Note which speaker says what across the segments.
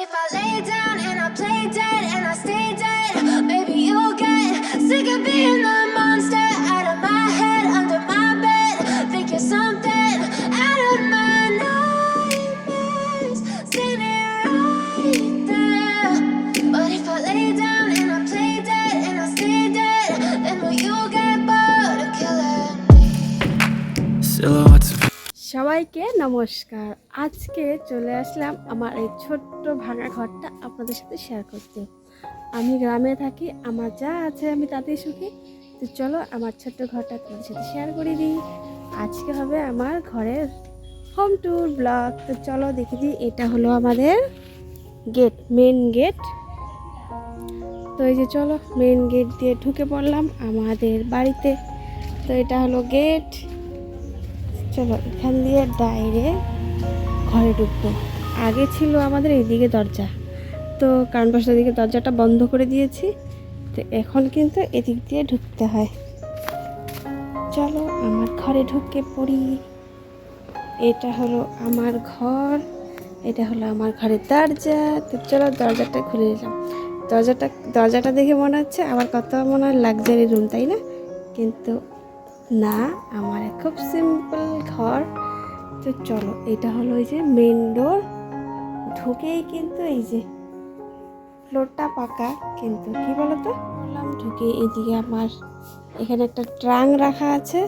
Speaker 1: if I lay down and I play dead and I stay dead, maybe you'll get sick of being the monster out of my head, under my bed. Think you're something out of my nightmares, standing right there. But if I lay down and I play dead and I stay dead, then will you get bored of killing me?
Speaker 2: Silhouettes of
Speaker 3: সবাইকে নমস্কার। আজকে চলে আসলাম আমার এই ছোট্ট ভাঙা ঘরটা আপনাদের সাথে শেয়ার করতে। আমি গ্রামে থাকি, আমার যা আছে আমি তাতেই সুখী। তো চলো আমার ছোট্ট ঘরটা আপনাদের সাথে শেয়ার করে দিই। আজকে হবে আমার ঘরের হোম ট্যুর ব্লগ। তো চলো দেখে দিই। এটা হলো আমাদের গেট, মেন গেট। তো এই যে চলো মেন গেট দিয়ে ঢুকে পড়লাম আমাদের বাড়িতে। তো এটা হলো গেট। চলো এখান দিয়ে ডাইরেক্ট ঘরে ঢুকবো। আগে ছিল আমাদের এইদিকে দরজা, তো কারণ বশত এদিকে দরজাটা বন্ধ করে দিয়েছি। তো এখন কিন্তু এদিক দিয়ে ঢুকতে হয়। চলো আমার ঘরে ঢুকে পড়ি। এটা হলো আমার ঘর, এটা হলো আমার ঘরের দরজা। তো চলো দরজাটা খুলে নিলাম। দরজাটা দেখে মনে হচ্ছে আমার কত মনে হয় লাক্সারি রুম, তাই না? কিন্তু না, আমার খুব সিম্পল ঘর। তো চলো এটা হলো এই যে মেন ডোর। ঢুকেই কিন্তু এই যে ফ্লোরটা পাকা, কিন্তু কি বলতো বললাম, ঢুকে এইদিকে আমার এখানে একটা ট্রাঙ্ক রাখা আছে,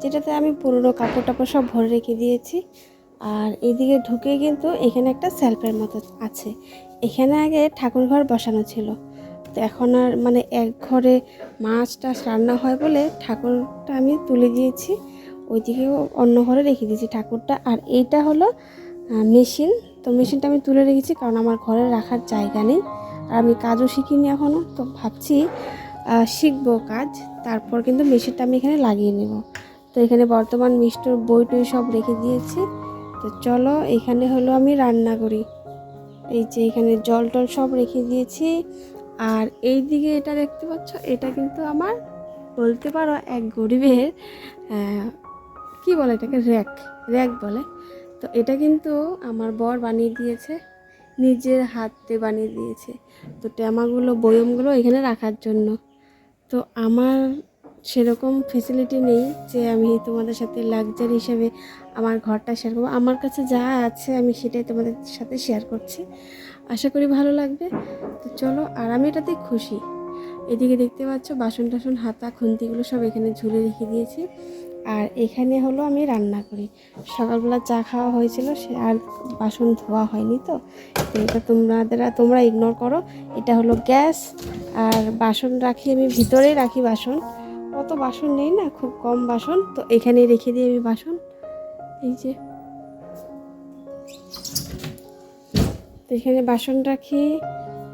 Speaker 3: যেটাতে আমি পুরনো কাপড় টাপড় সব ভরে রেখে দিয়েছি। আর এইদিকে ঢুকে কিন্তু এখানে একটা সেলফের মতো আছে। এখানে আগে ঠাকুর ঘর বসানো ছিল, তো এখন আর মানে এক ঘরে মাছ টাছ রান্না হয় বলে ঠাকুরটা আমি তুলে দিয়েছি, ওইদিকেও অন্য ঘরে রেখে দিয়েছি ঠাকুরটা। আর এইটা হলো মেশিন। তো মেশিনটা আমি তুলে রেখেছি কারণ আমার ঘরে রাখার জায়গা নেই, আর আমি কাজও শিখিনি এখনও। তো ভাবছি শিখবো কাজ, তারপর কিন্তু মেশিনটা আমি এখানে লাগিয়ে নেব। তো এখানে বর্তমান মিষ্টির বই টই সব রেখে দিয়েছি। তো চলো এখানে হলো আমি রান্না করি। এই যে এখানে জল টল সব রেখে দিয়েছি। আর এই দিকে এটা দেখতে পাচ্ছ, এটা কিন্তু আমার বলতে পারো এক গরিবের কি বলে এটাকে, র্যাক বলে। তো এটা কিন্তু আমার বর বানিয়ে দিয়েছে, নিজের হাতে বানিয়ে দিয়েছে। তো ট্যামাগুলো বয়মগুলো এখানে রাখার জন্য। তো আমার সেরকম ফেসিলিটি নেই যে আমি তোমাদের সাথে লাক্সারি হিসেবে আমার ঘরটা শেয়ার করবো। আমার কাছে যা আছে আমি সেটাই তোমাদের সাথে শেয়ার করছি, আশা করি ভালো লাগবে। তো চলো, আর আমি এটাতেই খুশি। এদিকে দেখতে পাচ্ছ বাসন টাসন হাতা খুন্তিগুলো সব এখানে ঝুলে রেখে দিয়েছি। আর এখানে হলো আমি রান্না করি। সকালবেলা চা খাওয়া হয়েছিল, সে আর বাসন ধোয়া হয়নি। তো এটা তোমরা ইগনোর করো। এটা হলো গ্যাস। আর বাসন রাখি আমি ভিতরেই রাখি বাসন, অত বাসন নেই না, খুব কম বাসন। তো এখানেই রেখে দিই আমি বাসন। এই যে তো এখানে বাসন রাখি।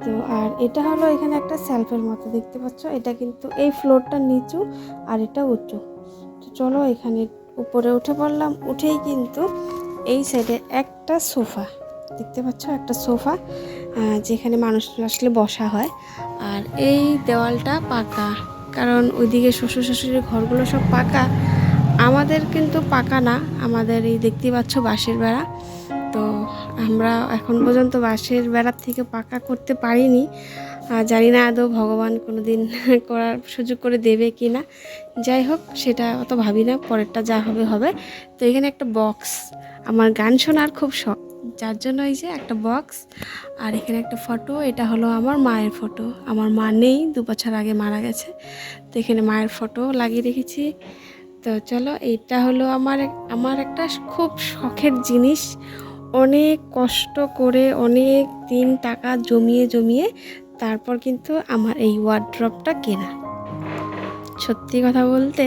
Speaker 3: তো আর এটা হলো এখানে একটা সেলফের মতো দেখতে পাচ্ছ। এটা কিন্তু এই ফ্লোরটা নিচু আর এটা উঁচু। তো চলো এখানে উপরে উঠে পড়লাম। উঠেই কিন্তু এই সাইডে একটা সোফা দেখতে পাচ্ছ, একটা সোফা যেখানে মানুষ আসলে বসা হয়। আর এই দেওয়ালটা পাকা, কারণ ওইদিকে শ্বশুর শাশুড়ির ঘরগুলো সব পাকা, আমাদের কিন্তু পাকা না। আমাদের এই দেখতে পাচ্ছ বাঁশের বেড়া। তো আমরা এখন পর্যন্ত বাঁশের বেড়ার থেকে পাকা করতে পারিনি। জানি না আদৌ ভগবান কোনো দিন করার সুযোগ করে দেবে কি না। যাই হোক, সেটা অত ভাবি না, পরেরটা যা হবে হবে। তো এখানে একটা বক্স, আমার গান শোনার খুব শখ, যার জন্য এই যে একটা বক্স। আর এখানে একটা ফটো, এটা হলো আমার মায়ের ফটো। আমার মা নেই, 2 বছর আগে মারা গেছে। তো এখানে মায়ের ফটো লাগিয়ে রেখেছি। তো চলো, এইটা হলো আমার একটা খুব শখের জিনিস। অনেক কষ্ট করে অনেক দিন টাকা জমিয়ে জমিয়ে তারপর কিন্তু আমার এই ওয়ার্ড্রপটা কেনা। সত্যি কথা বলতে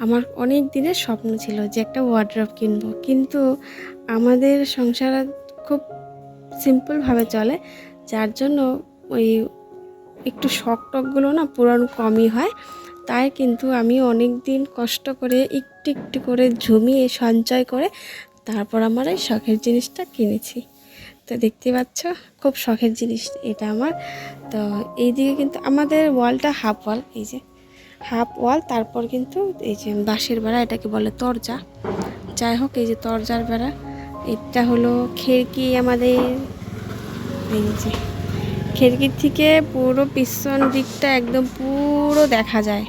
Speaker 3: আমার অনেক দিনের স্বপ্ন ছিল যে একটা ওয়ার্ড্রপ কিনবো, কিন্তু আমাদের সংসার খুব সিম্পলভাবে চলে, যার জন্য ওই একটু শখ টকগুলো না পূরণ কমই হয়। তাই কিন্তু আমি অনেক দিন কষ্ট করে একটু একটু করে জমিয়ে সঞ্চয় করে তারপর আমার এই শখের জিনিসটা কিনেছি। তো দেখতে পাচ্ছ খুব শখের জিনিস এটা আমার। তো এইদিকে কিন্তু আমাদের ওয়ালটা হাফ ওয়াল, এই যে হাফ ওয়াল। তারপর কিন্তু এই যে বাঁশের বেড়া, এটাকে বলে তরজা। যাই হোক, এই যে তরজার বেড়া। এটা হলো খিড়কি আমাদের। এই যে খিড়কির থেকে পুরো পিছন দিকটা একদম পুরো দেখা যায়।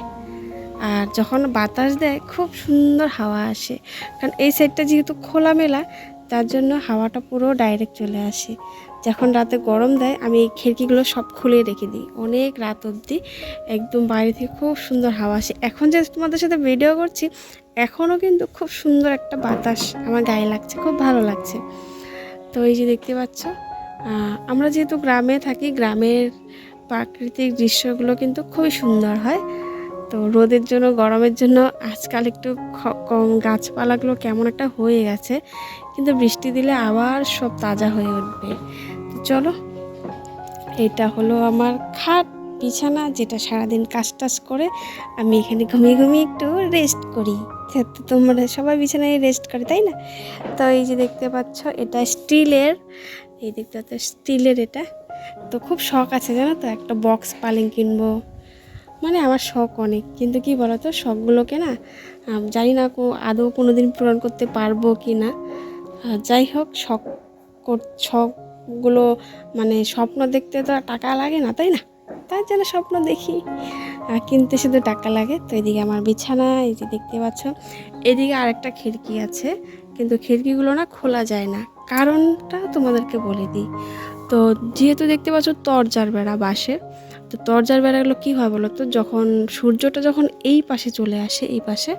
Speaker 3: আর যখন বাতাস দেয় খুব সুন্দর হাওয়া আসে, কারণ এই সাইডটা যেহেতু খোলামেলা তার জন্য হাওয়াটা পুরো ডাইরেক্ট চলে আসে। যখন রাতে গরম দেয় আমি এই খিড়কিগুলো সব খুলে রেখে দিই অনেক রাত অবধি, একদম বাইরে থেকে খুব সুন্দর হাওয়া আসে। এখন যে তোমাদের সাথে ভিডিও করছি এখনও কিন্তু খুব সুন্দর একটা বাতাস আমার গায়ে লাগছে, খুব ভালো লাগছে। তো এই যে দেখতে পাচ্ছ, আমরা যেহেতু গ্রামে থাকি, গ্রামের প্রাকৃতিক দৃশ্যগুলো কিন্তু খুবই সুন্দর হয়। তো রোদের জন্য গরমের জন্য আজকাল একটু কম গাছপালাগুলো কেমন একটা হয়ে গেছে, কিন্তু বৃষ্টি দিলে আবার সব তাজা হয়ে উঠবে। তো চলো, এটা হলো আমার খাট বিছানা, যেটা সারাদিন কাজ টাজ করে আমি এখানে ঘুমিয়ে ঘুমিয়ে একটু রেস্ট করি। তো তোমরা সবাই বিছানায় রেস্ট করে তাই না? তো এই যে দেখতে পাচ্ছ এটা স্টিলের, এই দেখতে পাচ্ছ স্টিলের এটা। তো খুব শখ আছে জানো তো, একটা বক্স পালিং কিনবো, মানে আমার শখ অনেক, কিন্তু কি বলতো শখগুলোকে না জানি না আদৌ কোনো দিন পূরণ করতে পারবো কি না। যাই হোক, শখগুলো মানে স্বপ্ন দেখতে তো টাকা লাগে না তাই না, তার জন্য স্বপ্ন দেখি, কিনতে শুধু টাকা লাগে। তো এদিকে আমার বিছানা, এই যে দেখতে পাচ্ছ, এদিকে আরেকটা খিড়কি আছে, কিন্তু খিড়কিগুলো না খোলা যায় না, কারণটা তোমাদেরকে বলে দিই। তো যেহেতু দেখতে পাচ্ছ তরজার বেড়া বাঁশের, তো তরজার বেড়াগুলো কী হয় বলো তো, যখন সূর্যটা যখন এই পাশে চলে আসে, এই পাশে,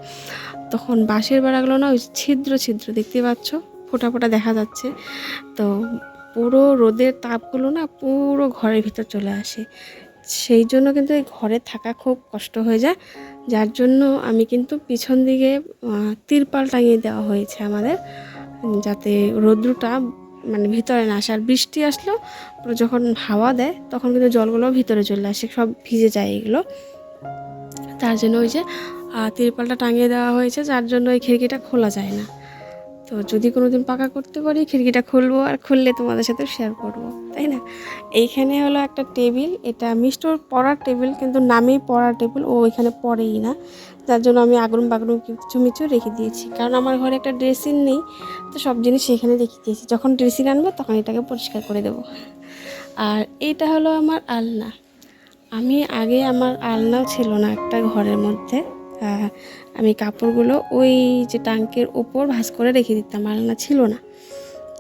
Speaker 3: তখন বাঁশের বেড়াগুলো না ওই ছিদ্র ছিদ্র দেখতে পাচ্ছ, ফোঁটা ফোঁটা দেখা যাচ্ছে। তো পুরো রোদের তাপগুলো না পুরো ঘরের ভিতর চলে আসে, সেই জন্য কিন্তু এই ঘরে থাকা খুব কষ্ট হয়ে যায়। যার জন্য আমি কিন্তু পিছন দিকে তিরপাল টাঙিয়ে দেওয়া হয়েছে আমাদের, যাতে রৌদ্রটা মানে ভিতরে না আসে। আর বৃষ্টি আসলেও যখন হাওয়া দেয় তখন কিন্তু জলগুলো ভিতরে চলে আসে, সব ভিজে যায় এগুলো। তার জন্য ওই যে তিরপালটা টাঙিয়ে দেওয়া হয়েছে, যার জন্য এই খিড়কিটা খোলা যায় না। তো যদি কোনো দিন পাকা করতে পারি খিড়কিটা খুলবো, আর খুললে তোমাদের সাথে শেয়ার করবো, তাই না? এইখানে হলো একটা টেবিল, এটা মিষ্টর পড়ার টেবিল, কিন্তু নামেই পড়ার টেবিল, ও এখানে পড়েই না, যার জন্য আমি আগুন বাগুন কিছু মিছু রেখে দিয়েছি, কারণ আমার ঘরে একটা ড্রেসিং নেই, তো সব জিনিস সেখানে রেখে দিয়েছি, যখন ড্রেসিং আনবো তখন এটাকে পরিষ্কার করে দেবো। আর এটা হলো আমার আলনা। আমি আগে আমার আলনাও ছিল না একটা ঘরের মধ্যে, আমি কাপড়গুলো ওই যে টাঙ্কের ওপর ভাঁজ করে রেখে দিতাম, আলনা ছিল না।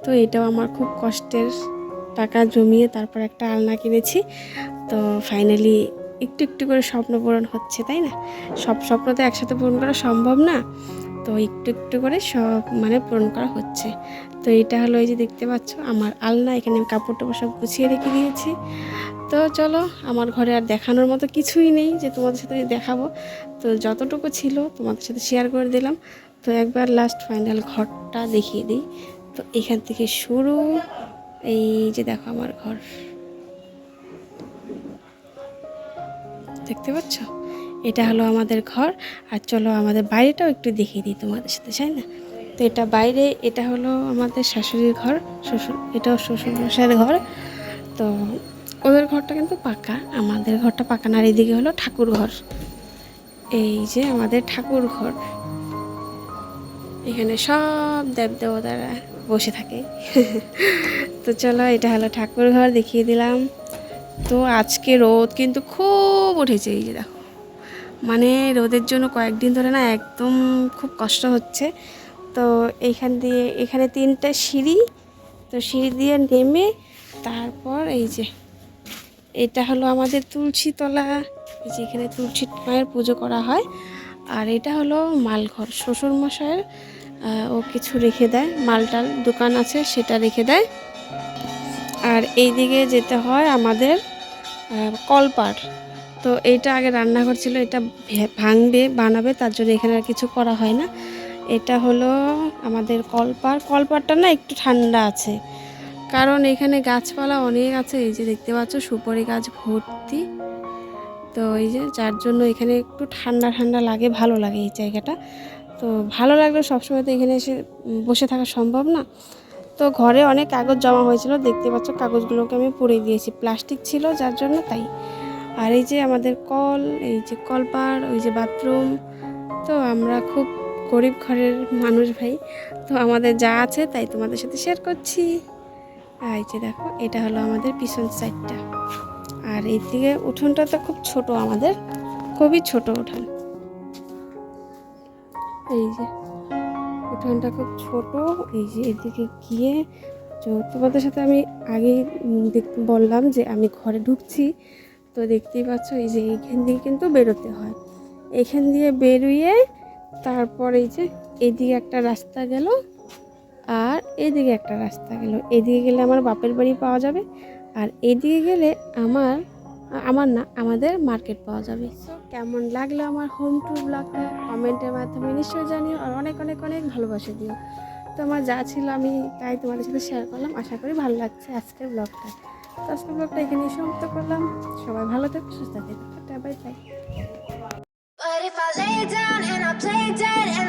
Speaker 3: তো এটাও আমার খুব কষ্টের টাকা জমিয়ে তারপর একটা আলনা কিনেছি। তো ফাইনালি একটু একটু করে স্বপ্ন পূরণ হচ্ছে, তাই না? সব স্বপ্ন তো একসাথে পূরণ করা সম্ভব না, তো একটু একটু করে সব মানে পূরণ করা হচ্ছে। তো এটা হলো এই যে দেখতে পাচ্ছ আমার আলনা, এখানে আমি কাপড় টাপড় সব গুছিয়ে রেখে দিয়েছি। তো চলো, আমার ঘরে আর দেখানোর মতো কিছুই নেই যে তোমাদের সাথে দেখাবো, তো যতটুকু ছিল তোমাদের সাথে শেয়ার করে দিলাম। তো একবার লাস্ট ফাইনাল ঘরটা দেখিয়ে দিই। তো এখান থেকে শুরু, এই যে দেখো আমার ঘর, দেখতে পাচ্ছ, এটা হলো আমাদের ঘর। আর চলো আমাদের বাইরেটাও একটু দেখিয়ে দিই তোমাদের সাথে, তাই না? তো এটা বাইরে, এটা হলো আমাদের শাশুড়ির ঘর, এটাও শ্বশুরমশাইয়ের ঘর। তো ওদের ঘরটা কিন্তু পাকা, আমাদের ঘরটা পাকা না। আর এদিকে হলো ঠাকুর ঘর, এই যে আমাদের ঠাকুর ঘর, এখানে সব দেবদেবতারা বসে থাকে। তো চলো, এটা হলো ঠাকুর ঘর দেখিয়ে দিলাম। তো আজকে রোদ কিন্তু খুব উঠেছে, এই যে দেখো, মানে রোদের জন্য কয়েকদিন ধরে না একদম খুব কষ্ট হচ্ছে। তো এইখান দিয়ে এখানে 3টা সিঁড়ি, তো সিঁড়ি দিয়ে নেমে তারপর এই যে এটা হলো আমাদের তুলসী তলা, এই যে এখানে তুলসী মায়ের পুজো করা হয়। আর এটা হলো মালঘর, শ্বশুরমশাইয়ের ও কিছু রেখে দেয়, মালটাল দোকান আছে সেটা রেখে দেয়। আর এই দিকে যেতে হয় আমাদের কলপাড়। তো এইটা আগে রান্নাঘর ছিল, এটা বানাবে, তার জন্য এখানে আর কিছু করা হয় না। এটা হলো আমাদের কলপাড়টা না একটু ঠান্ডা আছে, কারণ এখানে গাছপালা অনেক আছে, এই যে দেখতে পাচ্ছ সুপারি গাছ ভর্তি। তো এই যে যার জন্য এখানে একটু ঠান্ডা ঠান্ডা লাগে, ভালো লাগে এই জায়গাটা। তো ভালো লাগলে সবসময় তো এখানে এসে বসে থাকা সম্ভব না। তো ঘরে অনেক কাগজ জমা হয়েছিল, দেখতে পাচ্ছ কাগজগুলোকে আমি পুড়ে দিয়েছি, প্লাস্টিক ছিল যার জন্য তাই। আর এই যে আমাদের কল, এই যে কলপাড়, ওই যে বাথরুম। তো আমরা খুব গরিব ঘরের মানুষ ভাই, তো আমাদের যা আছে তাই তোমাদের সাথে শেয়ার করছি। আর এই যে দেখো, এটা হলো আমাদের পিছন সাইডটা। আর এইদিকে উঠোনটা তো খুব ছোট, আমাদের খুবই ছোট উঠোন। এই যে উঠোনটা খুব ছোট। এই যে এদিকে গিয়ে তো তোমাদের সাথে আমি আগে বললাম যে আমি ঘরে ঢুকছি, তো দেখতেই পাচ্ছ এই যে এইখান দিয়ে কিন্তু বেরোতে হয়। এখান দিয়ে বেরিয়ে তারপর এই যে এদিকে একটা রাস্তা গেল আর এদিকে একটা রাস্তা গেল। এদিকে গেলে আমার বাপের বাড়ি পাওয়া যাবে, আর এদিকে গেলে আমাদের মার্কেট পাওয়া যাবে। কেমন লাগলো আমার হোম ট্যুর ব্লগটা কমেন্টের মাধ্যমে নিশ্চয়ই জানিও, আর অনেক অনেক অনেক ভালোবাসা দিও। তো আমার যা ছিল আমি তাই তোমাদের সাথে শেয়ার করলাম। আশা করি ভালো লাগছে আজকের ব্লগটা। তো আজকের ব্লগটা এখানেই সমাপ্ত করলাম। সবাই ভালো থেকো, সুস্থ থেকো, bye bye.
Speaker 1: But if I lay down and I play dead and